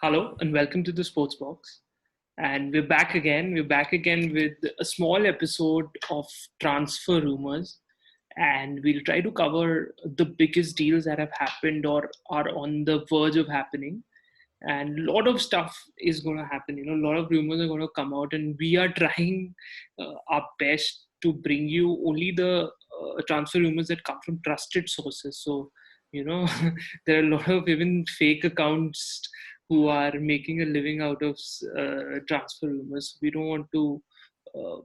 Hello and welcome to the Sports Box. And we're back again. We're back again with a small episode of transfer rumors. And we'll try to cover the biggest deals that have happened or are on the verge of happening. And a lot of stuff is going to happen. A lot of rumors are going to come out, and we are trying our best to bring you only the transfer rumors that come from trusted sources. So, you know, there are a lot of even fake accounts who are making a living out of transfer rumors. We don't want to uh,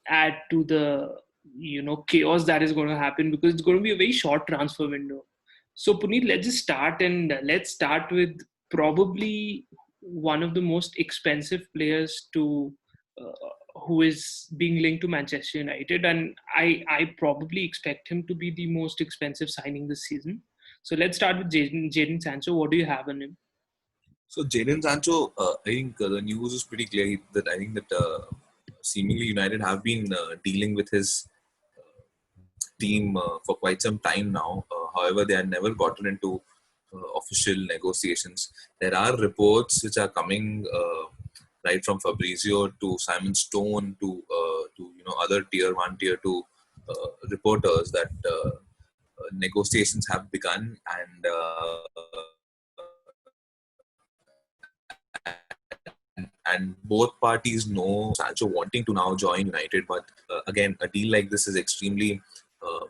add to the chaos that is going to happen because it's going to be a very short transfer window. So Puneet, let's just start and let's start with probably one of the most expensive players to who is being linked to Manchester United, and I probably expect him to be the most expensive signing this season. So let's start with Jadon Sancho. What do you have on him? So Jadon Sancho, I think the news is pretty clear that I think that seemingly United have been dealing with his team for quite some time now. However, they have never gotten into official negotiations. There are reports which are coming right from Fabrizio to Simon Stone to other tier one, tier two reporters that negotiations have begun and both parties know Sancho wanting to now join United, but again, a deal like this is extremely uh,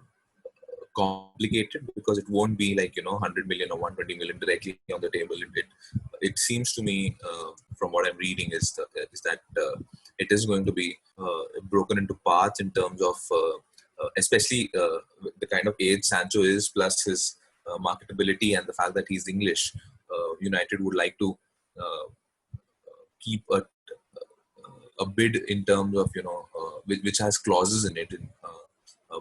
complicated because it won't be like 100 million or 120 million directly on the table. It seems to me, from what I'm reading, is that it is going to be broken into parts in terms of especially the kind of age Sancho is, plus his marketability and the fact that he's English. United would like to uh, keep a bid in terms of which has clauses in it,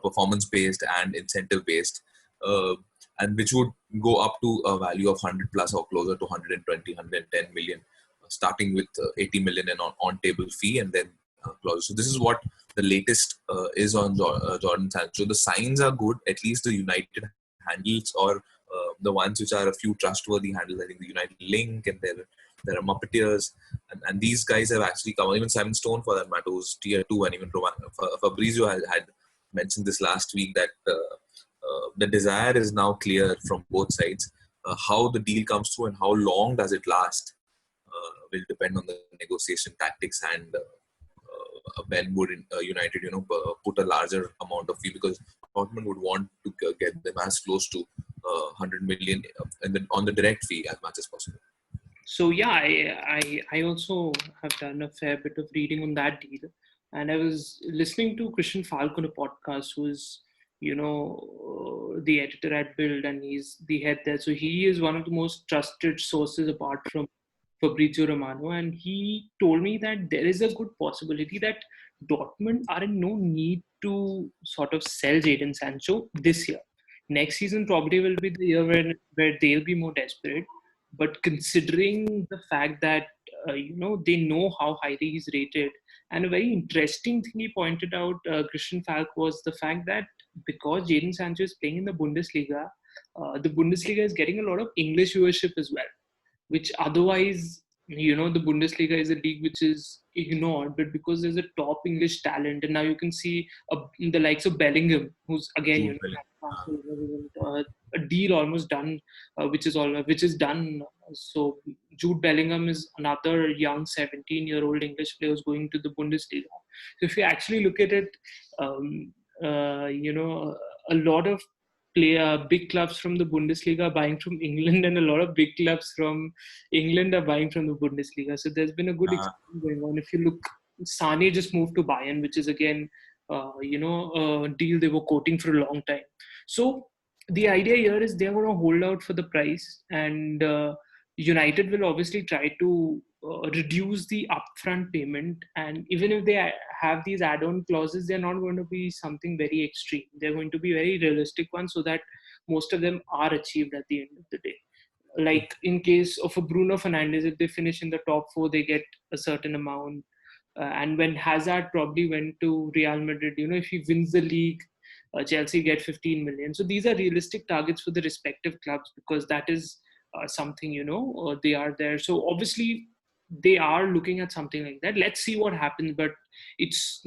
performance based and incentive based, uh, and which would go up to a value of 100 plus or closer to 120 110 million, starting with 80 million in on table fee and then clauses. So this is what the latest is on Jadon Sancho. The signs are good, at least the United handles, or the ones which are a few trustworthy handles. I think the United Link, and there are Muppeteers, and these guys have actually come. Even Simon Stone, for that matter, who's tier two, and even Fabrizio had mentioned this last week that the desire is now clear from both sides. How the deal comes through and how long does it last will depend on the negotiation tactics and when would United, put a larger amount of fee, because Dortmund would want to get them as close to 100 million and then on the direct fee as much as possible. So yeah, I also have done a fair bit of reading on that deal, and I was listening to Christian Falk on a podcast, who's the editor at Build, and he's the head there. So he is one of the most trusted sources apart from Fabrizio Romano, and he told me that there is a good possibility that Dortmund are in no need to sort of sell Jadon Sancho this year. Next season probably will be the year where they'll be more desperate, but considering the fact that they know how highly he's rated, and a very interesting thing he pointed out, Christian Falk, was the fact that because Jadon Sancho is playing in the Bundesliga is getting a lot of English viewership as well, which otherwise, the Bundesliga is a league which is ignored. But because there's a top English talent, and now you can see the likes of Bellingham, who's again, Jude Bellingham. a deal almost done, which is done. So Jude Bellingham is another young 17-year-old English player who's going to the Bundesliga. So if you actually look at it, um, a lot of big clubs from the Bundesliga are buying from England, and a lot of big clubs from England are buying from the Bundesliga. So there's been a good experience going on. If you look, Sane just moved to Bayern, which is again, a deal they were quoting for a long time. So the idea here is they're going to hold out for the price, and United will obviously try to reduce the upfront payment. And even if they have these add-on clauses, they're not going to be something very extreme. They're going to be very realistic ones, so that most of them are achieved at the end of the day. Like in case of a Bruno Fernandes, if they finish in the top four, they get a certain amount. And when Hazard probably went to Real Madrid, if he wins the league, Chelsea get 15 million. So these are realistic targets for the respective clubs, because that is something, they are there. So obviously they are looking at something like that. Let's see what happens, but it's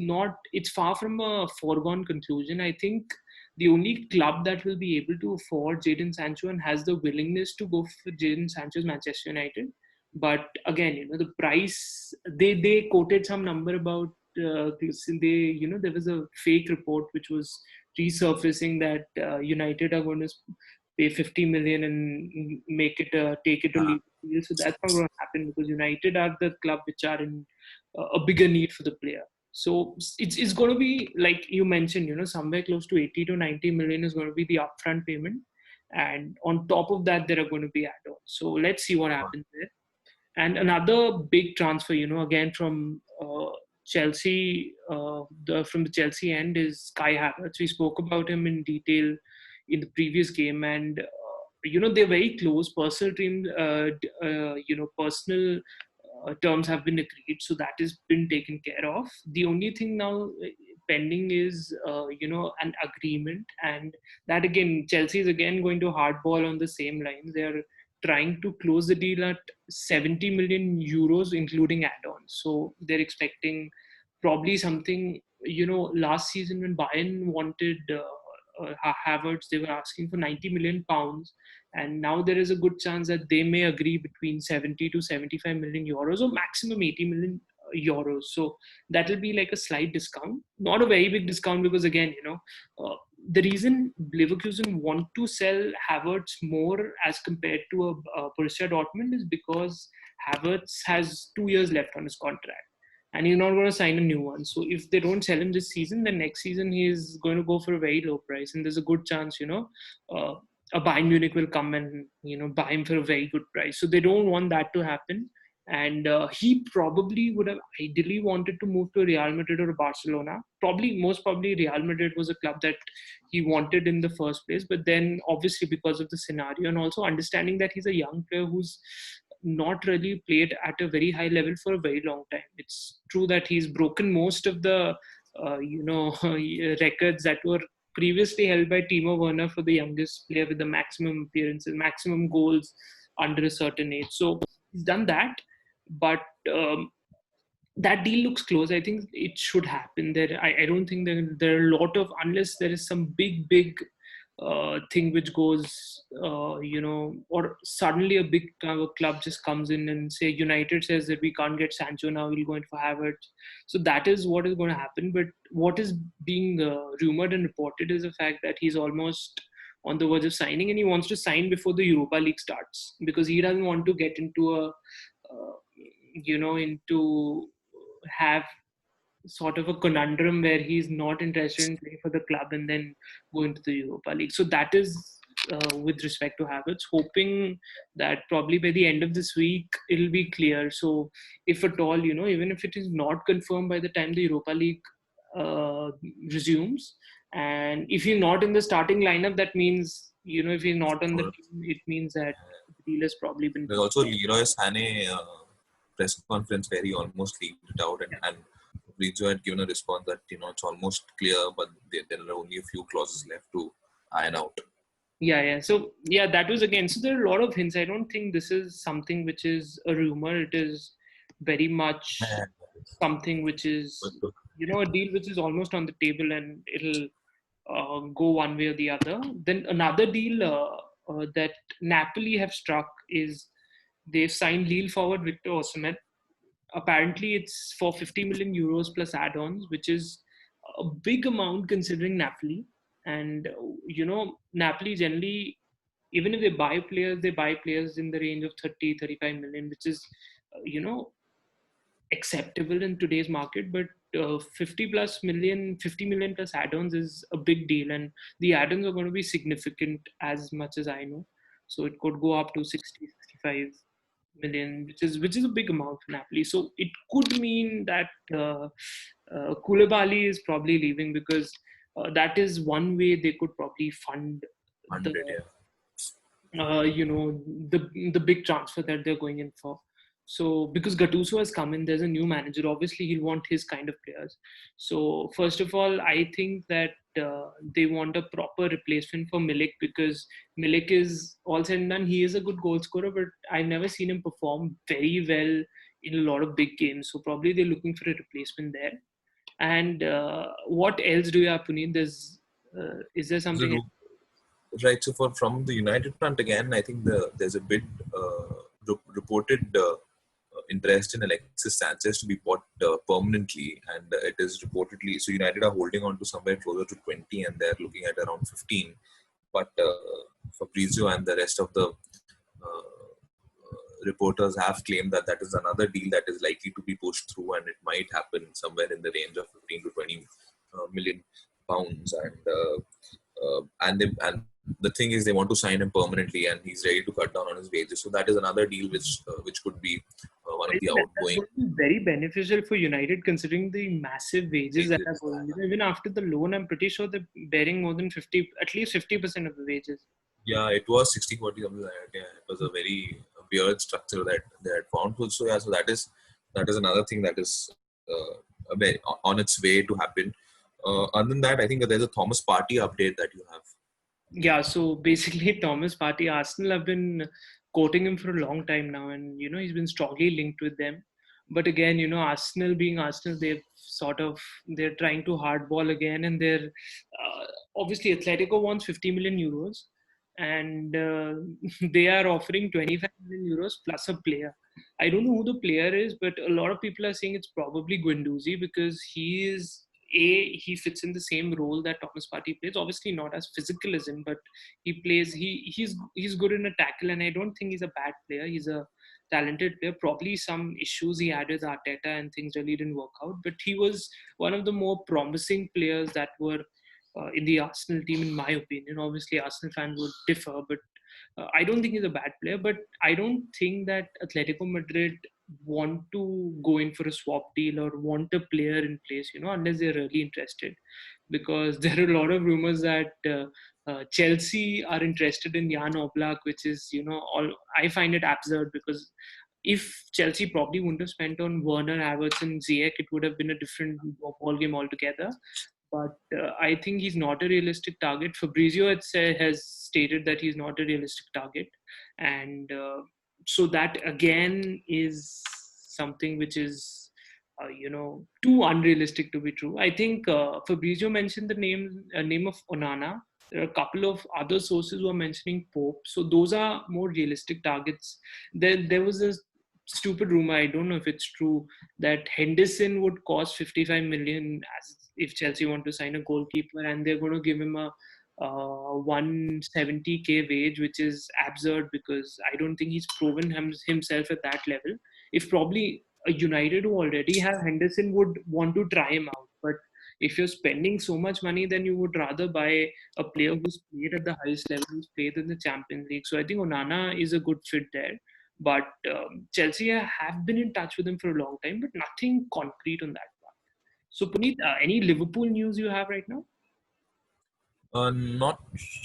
far from a foregone conclusion. I think the only club that will be able to afford Jadon Sancho and has the willingness to go for Jadon Sancho is Manchester United. But again, the price, they quoted some number about there was a fake report which was resurfacing that United are going to pay 50 million and make it take it or leave the deal. So that's not going to happen because United are the club which are in a bigger need for the player. So it's going to be like you mentioned, somewhere close to 80 to 90 million is going to be the upfront payment, and on top of that there are going to be add-ons. So let's see what happens there. And another big transfer, again from Chelsea, from the Chelsea end is Kai Havertz. We spoke about him in detail in the previous game, and they're very close. Personal team, personal terms have been agreed, so that has been taken care of. The only thing now pending is an agreement, and that again Chelsea is again going to hardball on the same lines. They are trying to close the deal at 70 million euros, including add-ons. So they're expecting probably something, last season when Bayern wanted Havertz, they were asking for 90 million pounds. And now there is a good chance that they may agree between 70 to 75 million euros or maximum 80 million euros. So that will be like a slight discount, not a very big discount, because again, the reason Leverkusen want to sell Havertz more as compared to a Borussia Dortmund is because Havertz has 2 years left on his contract and he's not going to sign a new one. So if they don't sell him this season, then next season he's going to go for a very low price, and there's a good chance, a Bayern Munich will come and buy him for a very good price. So they don't want that to happen. And he probably would have ideally wanted to move to Real Madrid or Barcelona. Most probably Real Madrid was a club that he wanted in the first place. But then obviously because of the scenario and also understanding that he's a young player who's not really played at a very high level for a very long time. It's true that he's broken most of the, records that were previously held by Timo Werner for the youngest player with the maximum appearances, maximum goals under a certain age. So he's done that. But that deal looks close. I think it should happen. I don't think there are a lot of, unless there is some big thing which goes, or suddenly a big club just comes in and say United says that we can't get Sancho now, we'll go in for Havertz. So that is what is going to happen. But what is being rumored and reported is the fact that he's almost on the verge of signing, and he wants to sign before the Europa League starts because he doesn't want to get into into have sort of a conundrum where he's not interested in playing for the club and then go into the Europa League. So that is with respect to Havertz, hoping that probably by the end of this week it'll be clear. So if at all, even if it is not confirmed by the time the Europa League resumes, and if he's not in the starting lineup, that means, if he's not on the team, it means that the deal has probably been. There's also Leroy Sané press conference where he almost leaked it out, and Rizzo had given a response that it's almost clear, but there are only a few clauses left to iron out. Yeah. So that was again. So there are a lot of hints. I don't think this is something which is a rumor. It is very much something which is a deal which is almost on the table, and it'll go one way or the other. Then another deal that Napoli have struck is they've signed Lille forward Victor Osimhen. Apparently, it's for 50 million euros plus add-ons, which is a big amount considering Napoli. And, Napoli generally, even if they buy players in the range of 30, 35 million, which is, acceptable in today's market. But 50 million plus add-ons is a big deal. And the add-ons are going to be significant as much as I know. So it could go up to 60, 65 million, which is a big amount for Napoli. So it could mean that Koulibaly is probably leaving because that is one way they could probably fund the big transfer that they're going in for. So because Gattuso has come in, there's a new manager. Obviously, he'll want his kind of players. So first of all, I think that they want a proper replacement for Milik, because Milik is all said and done. He is a good goal scorer, but I've never seen him perform very well in a lot of big games. So probably they're looking for a replacement there. And what else do you have, Puneet? Is there So, something? right. So from the United front again, I think there's a bit reported interest in Alexis Sanchez to be bought permanently, and it is reportedly, so United are holding on to somewhere closer to 20, and they're looking at around 15. But Fabrizio and the rest of the reporters have claimed that that is another deal that is likely to be pushed through, and it might happen somewhere in the range of 15 to 20 million pounds. And the thing is, they want to sign him permanently, and he's ready to cut down on his wages. So that is another deal which could be one of I the think that's outgoing going to be very beneficial for United, considering the massive wages that are wages. going. Even after the loan, I'm pretty sure they're bearing more than 50, at least 50% of the wages. Yeah, it was 60-40 something like that. Yeah, it was a very weird structure that they had found. So yeah, so that is another thing that is on its way to happen. Other than that, I think there's a Thomas Partey update that you have. Yeah, so basically, Thomas Partey, Arsenal have been quoting him for a long time now, and he's been strongly linked with them. But again, Arsenal being Arsenal, they're trying to hardball again, and they're obviously Atletico wants 50 million euros, and they are offering 25 million euros plus a player. I don't know who the player is, but a lot of people are saying it's probably Guendouzi, because he fits in the same role that Thomas Partey plays. Obviously not as physical as him, but he's good in a tackle, and I don't think he's a bad player. He's a talented player. Probably some issues he had with Arteta and things really didn't work out, but he was one of the more promising players that were in the Arsenal team, in my opinion. Obviously, Arsenal fans would differ, but I don't think he's a bad player. But I don't think that Atletico Madrid want to go in for a swap deal or want a player in place, unless they're really interested. Because there are a lot of rumors that Chelsea are interested in Jan Oblak, which is, all I find it absurd, because if Chelsea probably wouldn't have spent on Werner, Havertz, and Ziyech, it would have been a different ball game altogether. But I think he's not a realistic target. Fabrizio has stated that he's not a realistic target, and so that again is something which is too unrealistic to be true. I think Fabrizio mentioned the name of Onana. There are a couple of other sources who are mentioning Pope, so those are more realistic targets. There was a stupid rumor, I don't know if it's true, that Henderson would cost 55 million as if Chelsea want to sign a goalkeeper, and they're going to give him a 170k wage, which is absurd, because I don't think he's proven himself at that level. If probably a United who already have Henderson would want to try him out, but if you're spending so much money, then you would rather buy a player who's played at the highest level, who's played in the Champions League. So I think Onana is a good fit there. But Chelsea have been in touch with him for a long time, but nothing concrete on that part. So Puneet, any Liverpool news you have right now? Not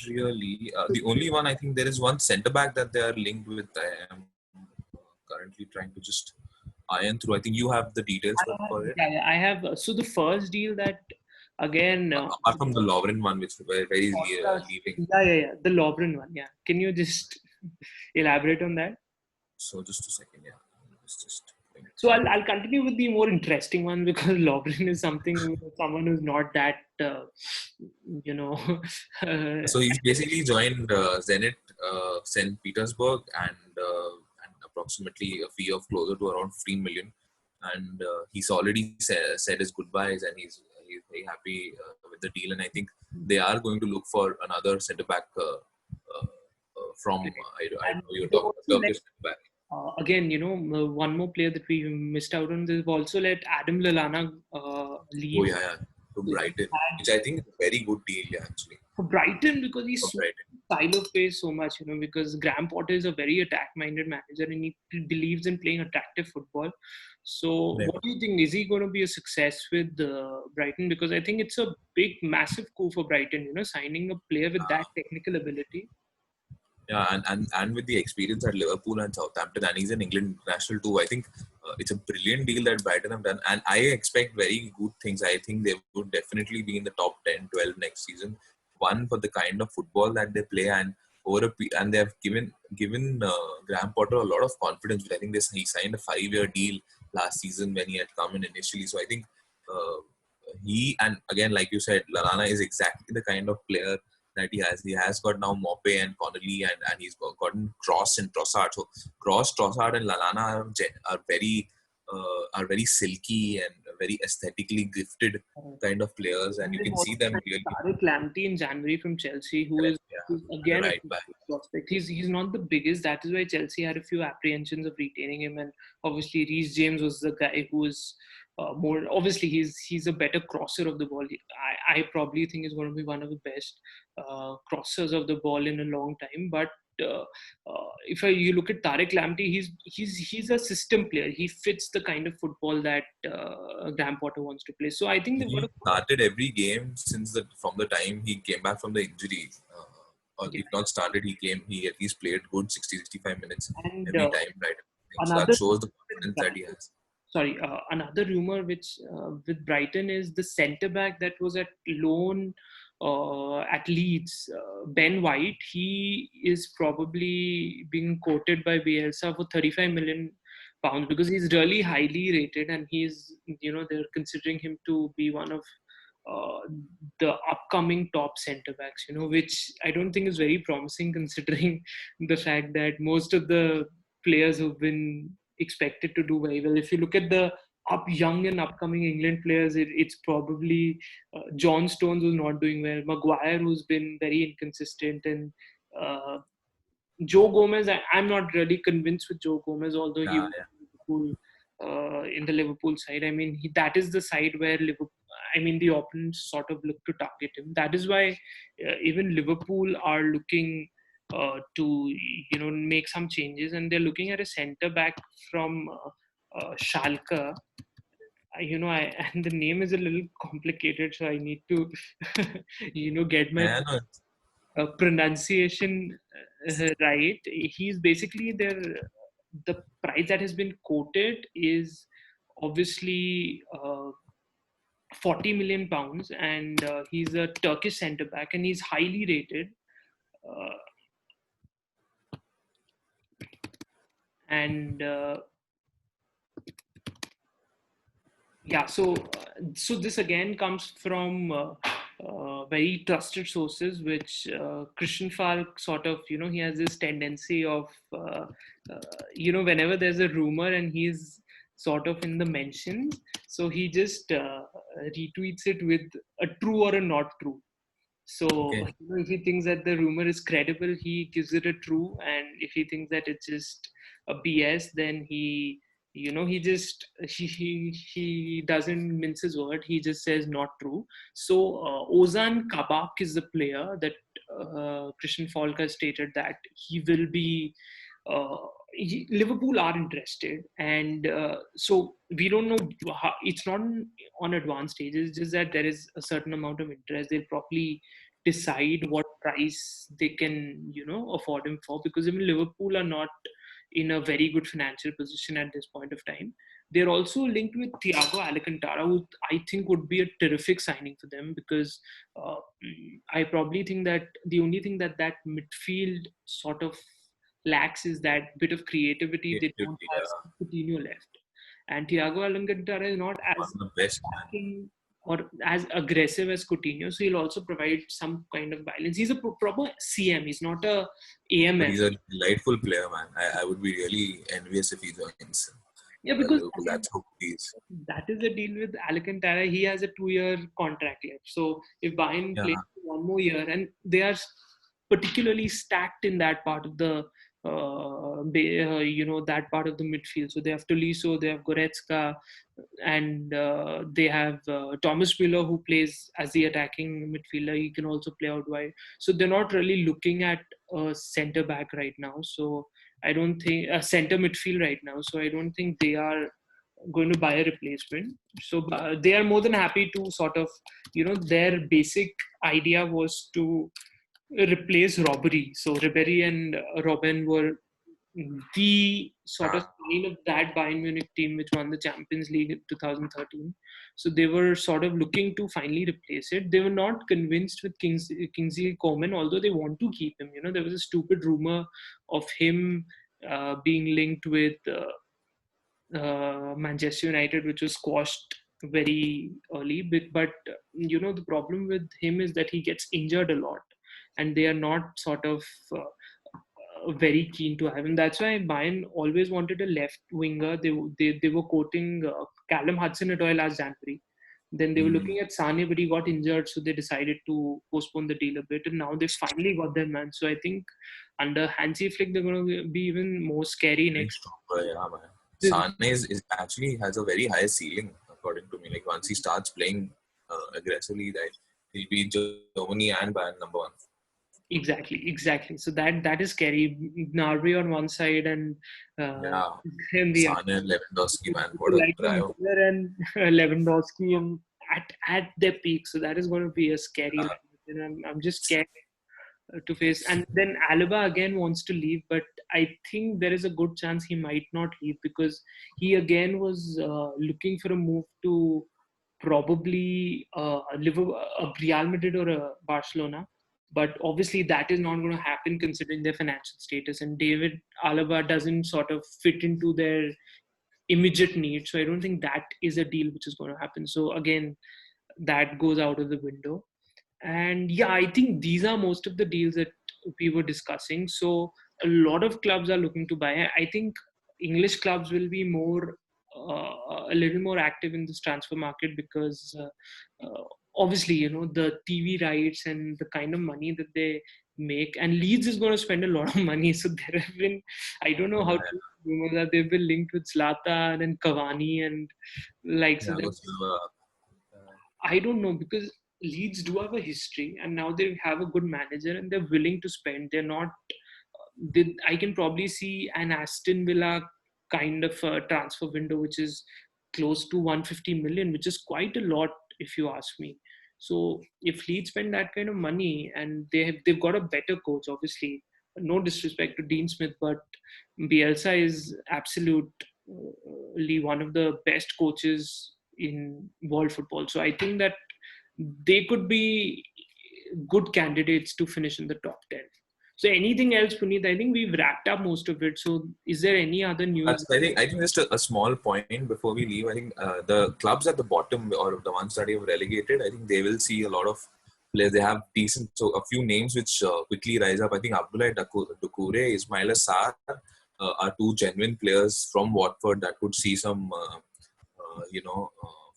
really. The only one, I think there is one centre back that they are linked with. I am currently trying to just iron through. I think you have the details for it. Yeah, I have. So the first deal that, again, Apart from the Lovren one, which were very leaving. yeah, the Lovren one. Yeah, can you just elaborate on that? So just a second, yeah. Just So I'll continue with the more interesting one, because Lovren is someone who's not that you know. So he's basically joined Zenit St. Petersburg, and approximately a fee of closer to around 15 million. And he's already said his goodbyes, and he's very happy with the deal. And I think they are going to look for another centre back from I know you're talking Turkish centre back. Again, one more player that we missed out on. They've also let Adam Lallana leave. Oh yeah, to Brighton, which I think is a very good deal, actually. For Brighton, because he's style of play so much, because Graham Potter is a very attack-minded manager, and he believes in playing attractive football. So what do you think? Is he going to be a success with Brighton? Because I think it's a big, massive coup for Brighton, signing a player with that technical ability. Yeah, and with the experience at Liverpool and Southampton, and he's an England national too. I think it's a brilliant deal that Brighton have done, and I expect very good things. I think they would definitely be in the top 10, 12 next season. One, for the kind of football that they play, and and they have given Graham Potter a lot of confidence. I think he signed a 5-year deal last season when he had come in initially. So I think he, and again, like you said, Lallana is exactly the kind of player that he has. He has got now Mope and Connolly, and he's gotten Cross and Trossard. So Cross, Trossard, and Lallana are very silky and very aesthetically gifted kind of players, and And you they've can also see them signed really. Tarek Lamptey in January from Chelsea, who's Yeah, again a right back. prospect. He's not the biggest. That is why Chelsea had a few apprehensions of retaining him. And obviously, Reece James was the guy who was more. Obviously, he's a better crosser of the ball. I probably think he's going to be one of the best crossers of the ball in a long time. But uh, you look at Tarek Lamptey, he's a system player. He fits the kind of football that Graham Potter wants to play. So I think they've got He started every game from the time he came back from the injury. Or yeah. if not started, he at least played good 60-65 minutes And every time, right? So that another shows the confidence that he has. another rumor which with Brighton is the centre back that was at loan at Leeds, Ben White. He is probably being quoted by Bielsa for 35 million pounds because he's really highly rated, and they're considering him to be one of uh, the upcoming top centre backs. Which I don't think is very promising considering the fact that most of the players who've been expected to do very well. If you look at the young and upcoming England players, it's probably John Stones who's not doing well, Maguire who's been very inconsistent, and uh, Joe Gomez. I'm not really convinced with Joe Gomez, although he Yeah, was yeah. in the Liverpool side. I mean, that is the side where Liverpool. I mean, the opponents sort of look to target him. That is why even Liverpool are looking to make some changes, and they're looking at a centre back from Schalke. And the name is a little complicated, so I need to get my Yeah, no, pronunciation right. He's basically the price that has been quoted is obviously 40 million pounds, and he's a Turkish centre back, and he's highly rated. Uh, and Yeah, so this again comes from very trusted sources, which Christian Falk sort of, he has this tendency of, whenever there's a rumor and he's sort of in the mentions, so he just retweets it with a true or a not true. So okay. if he thinks that the rumor is credible, he gives it a true, and if he thinks that it's just a BS, then he doesn't mince his word. He just says not true. So Ozan Kabak is the player that Christian Falk has stated that he will be. Liverpool are interested, and so we don't know how, it's not on advanced stages. It's just that there is a certain amount of interest. They'll probably decide what price they can afford him for, because even Liverpool are not in a very good financial position at this point of time. They're also linked with Thiago Alacantara, who I think would be a terrific signing for them, because I probably think that the only thing that midfield sort of lacks is that bit of creativity. They don't Creativity, have Coutinho left, and Thiago Alcantara is not one as of the best, man. attacking or as aggressive as Coutinho, so he'll also provide some kind of balance. He's a proper CM. He's not a But AMF. he's a delightful player, man. I would be really envious if he joins Yeah, because Liverpool. That's how he is. that is the deal with Alcantara. He has a 2-year contract left. So if Bayern Yeah, plays one more year, and they are particularly stacked in that part of the that part of the midfield. So they have Tolisso, they have Goretzka, and they have Thomas Müller, who plays as the attacking midfielder. He can also play out wide. So they're not really looking at a centre back right now. So I don't think a centre midfield right now. So I don't think they are going to buy a replacement. So they are more than happy to sort of, their basic idea was to replace robbery. So Ribéry and Robben were the sort of sign of that Bayern Munich team which won the Champions League in 2013. So they were sort of looking to finally replace it. They were not convinced with Kingsley Coman, although they want to keep him. You know, there was a stupid rumor of him being linked with Manchester United, which was squashed very early. But you know, the problem with him is that he gets injured a lot, and they are not sort of very keen to have him. That's why Bayern always wanted a left winger. They were quoting Callum Hudson-Odoi last January. Then they were looking at Sane, but he got injured, so they decided to postpone the deal a bit. And now they finally got their man. So I think under Hansi Flick, they're going to be even more scary next. Stronger, yeah, man. Sane is actually has a very high ceiling, according to me. Like once he starts playing aggressively, that he'll be Germany and Bayern number one. Exactly. So that is scary. Gnabry on one side and and the Sane and Lewandowski, man, what a trio. And Lewandowski at their peak. So that is going to be a scary. I'm just scared to face. And then Alaba again wants to leave, but I think there is a good chance he might not leave because he again was looking for a move to probably Liverpool, a Real Madrid or a Barcelona. But obviously that is not going to happen considering their financial status. And David Alaba doesn't sort of fit into their immediate needs. So I don't think that is a deal which is going to happen. So again, that goes out of the window. And yeah, I think these are most of the deals that we were discussing. So a lot of clubs are looking to buy. I think English clubs will be more a little more active in this transfer market because obviously, you know, the TV rights and the kind of money that they make, and Leeds is going to spend a lot of money. So there have been, I don't know how to rumors that they've been linked with Zlatan and Cavani and like so. I don't know because Leeds do have a history, and now they have a good manager, and they're willing to spend. They're not. I can probably see an Aston Villa kind of transfer window, which is close to 150 million, which is quite a lot if you ask me. So if Leeds spend that kind of money, and they've got a better coach, obviously. No disrespect to Dean Smith, but Bielsa is absolutely one of the best coaches in world football. So I think that they could be good candidates to finish in the top 10. So anything else, Puneet? I think we've wrapped up most of it. So is there any other news? I think just a small point before we leave. I think the clubs at the bottom or the ones that have relegated, I think they will see a lot of players. They have decent, so a few names which quickly rise up. I think Abdoulaye Doucouré, Ismaila Sarr are two genuine players from Watford that could see some,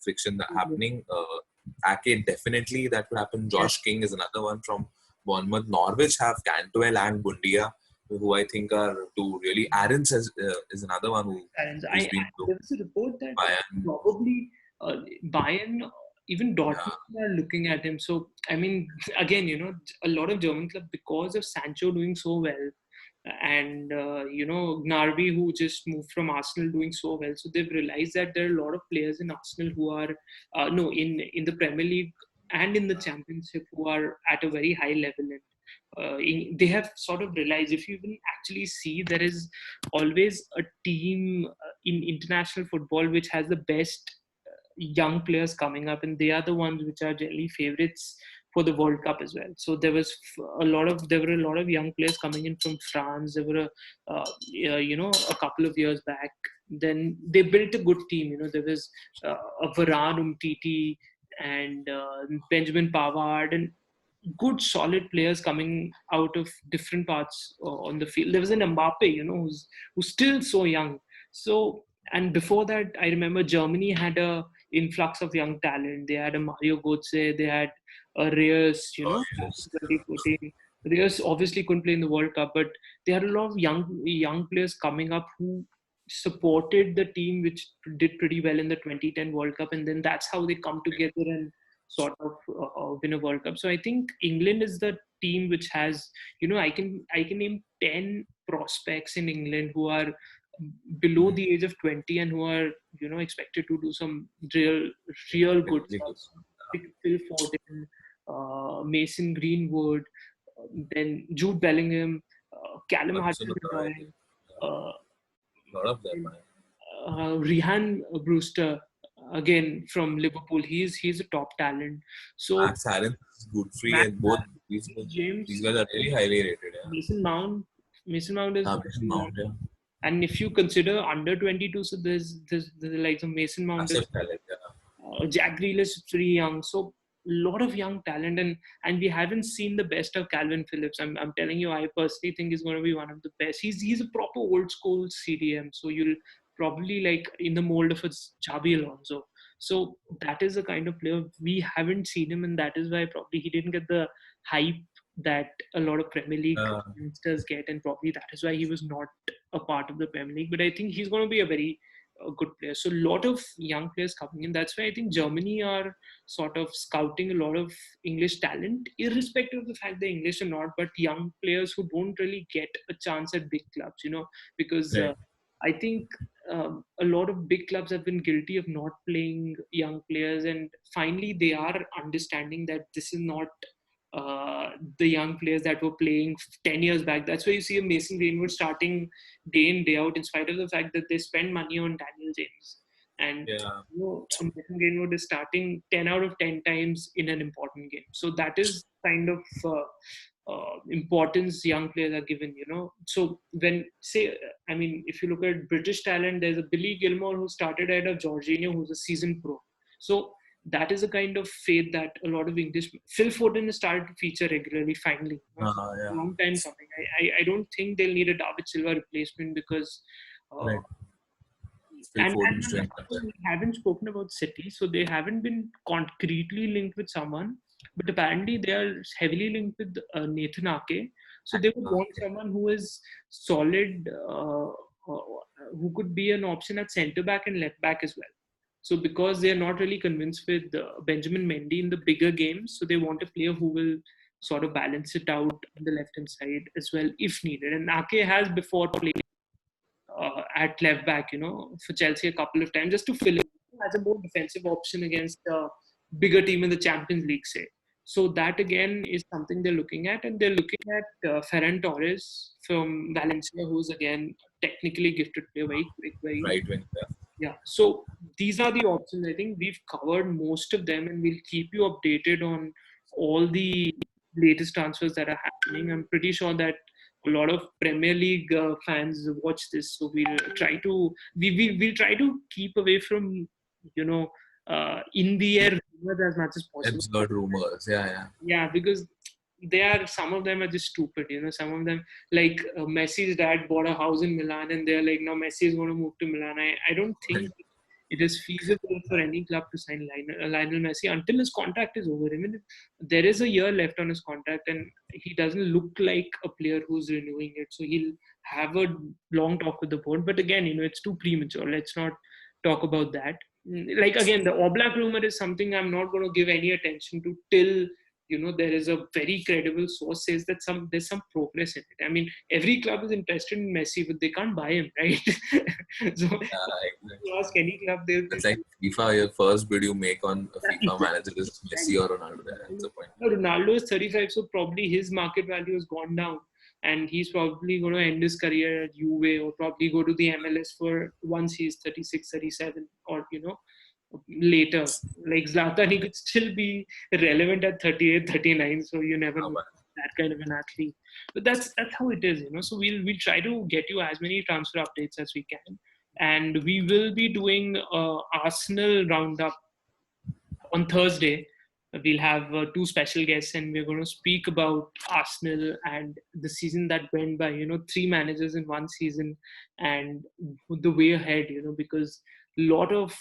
friction happening. Ake, definitely that could happen. Josh King is another one from Bournemouth. Norwich have Cantwell and Bundia, who I think are two really. Aarons is another one who. There was a report that Bayern. Probably Bayern, even Dortmund are looking at him. So I mean, again, you know, a lot of German clubs, because of Sancho doing so well, and Gnabry, who just moved from Arsenal, doing so well. So they've realized that there are a lot of players in Arsenal who are in the Premier League and in the Championship who are at a very high level. And they have sort of realized, if you will actually see, there is always a team in international football which has the best young players coming up, and they are the ones which are generally favorites for the World Cup as well. So there were a lot of young players coming in from France. There were a couple of years back. Then they built a good team. You know, there was a Varane, Umtiti, and Benjamin Pavard, and good solid players coming out of different parts on the field. There was an Mbappe, you know, who's still so young. So, and before that, I remember Germany had a influx of young talent. They had a Mario Götze, they had a Reyes, 2014. Reyes obviously couldn't play in the World Cup, but they had a lot of young players coming up who supported the team, which did pretty well in the 2010 World Cup, and then that's how they come together and sort of win a World Cup. So I think England is the team which has, I can name 10 prospects in England who are below the age of 20 and who are, expected to do some real good stuff. Phil Foden, Mason Greenwood, then Jude Bellingham, Callum Hudson Hudson-Odoi, Odoi, uh, a lot of them. Rehan Brewster, again from Liverpool. He's a top talent. So Max Aaron, Godfrey, Matt and both these James, guys are really highly rated. Yeah. Mason Mount, Mason Mount is Mason Mount, yeah. and if you consider under 22, so there's like some Mason Mount is Massive talent. Yeah. Jack Grealish is pretty young, so a lot of young talent, and we haven't seen the best of Calvin Phillips. I'm telling you, I personally think he's going to be one of the best. He's a proper old school CDM, so you'll probably like in the mold of a Xabi Alonso. So that is the kind of player we haven't seen him, and that is why probably he didn't get the hype that a lot of Premier League youngsters get, and probably that is why he was not a part of the Premier League. But I think he's going to be a good player. So a lot of young players coming in. That's why I think Germany are sort of scouting a lot of English talent, irrespective of the fact they're English or not, but young players who don't really get a chance at big clubs, because Right. I think a lot of big clubs have been guilty of not playing young players, and finally they are understanding that this is not the young players that were playing 10 years back. That's why you see a Mason Greenwood starting day in, day out, in spite of the fact that they spend money on Daniel James. And Yeah. Mason Greenwood is starting 10 out of 10 times in an important game. So that is kind of importance young players are given, So if you look at British talent, there's a Billy Gilmore who started ahead of Jorginho, who's a seasoned pro. So that is a kind of faith that a lot of English. Phil Foden has started to feature regularly finally. Yeah. Long time coming. I don't think they'll need a David Silva replacement because. Right. And we haven't spoken about City, so they haven't been concretely linked with someone, but apparently they are heavily linked with Nathan Ake. So they would want someone who is solid, who could be an option at centre back and left back as well. So because they are not really convinced with Benjamin Mendy in the bigger games, so they want a player who will sort of balance it out on the left hand side as well if needed. And Ake has before played at left back, for Chelsea a couple of times just to fill in as a more defensive option against a bigger team in the Champions League, say. So that again is something they're looking at, and they're looking at Ferran Torres from Valencia, who's again technically gifted player, very quick, very right wing. Yeah. So these are the options. I think we've covered most of them, and we'll keep you updated on all the latest transfers that are happening. I'm pretty sure that a lot of Premier League fans watch this, so we'll try to we'll try to keep away from in the air rumors as much as possible. Absurd rumors, Yeah, because some of them are just stupid. Some of them, like Messi's dad bought a house in Milan, and they're like, now Messi is going to move to Milan. I don't think it is feasible for any club to sign Lionel Messi until his contract is over. I mean, there is a year left on his contract, and he doesn't look like a player who's renewing it. So he'll have a long talk with the board. But again, it's too premature. Let's not talk about that. Like again, the Oblak rumor is something I'm not going to give any attention to till there is a very credible source says that there's some progress in it. I mean, every club is interested in Messi, but they can't buy him, right? So you ask any club, it's like FIFA. Your first bid you make on a FIFA manager is Messi or Ronaldo. That's the point. Ronaldo is 35, so probably his market value has gone down, and he's probably going to end his career at Juve or probably go to the MLS for once he's 36, 37, or later. Like Zlatan, he could still be relevant at 38, 39, so you never know that kind of an athlete. But that's how it is, So we'll try to get you as many transfer updates as we can, and we will be doing Arsenal roundup on Thursday. We'll have two special guests, and we're going to speak about Arsenal and the season that went by. 3 managers in one season, and the way ahead. Because a lot of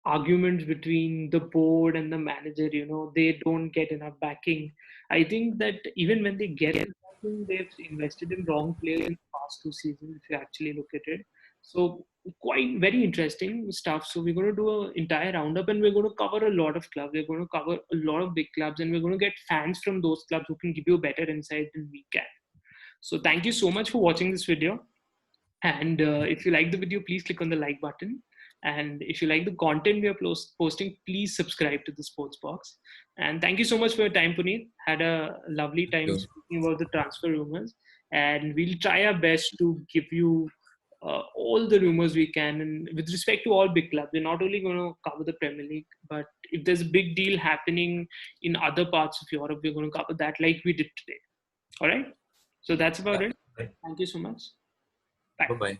arguments between the board and the manager, they don't get enough backing. I think that even when they get backing, they've invested in wrong players in the past 2 seasons, if you actually look at it. So quite very interesting stuff. So we're going to do an entire roundup, and we're going to cover a lot of clubs. We're going to cover a lot of big clubs, and we're going to get fans from those clubs who can give you a better insight than we can. So thank you so much for watching this video. And if you like the video, please click on the like button. And if you like the content we are posting, please subscribe to the Sports Box. And thank you so much for your time, Puneet. Had a lovely time speaking about the transfer rumors. And we'll try our best to give you all the rumors we can. And with respect to all big clubs, we're not only going to cover the Premier League, but if there's a big deal happening in other parts of Europe, we're going to cover that like we did today. All right? So that's about it. Thank you so much. Bye. Bye-bye.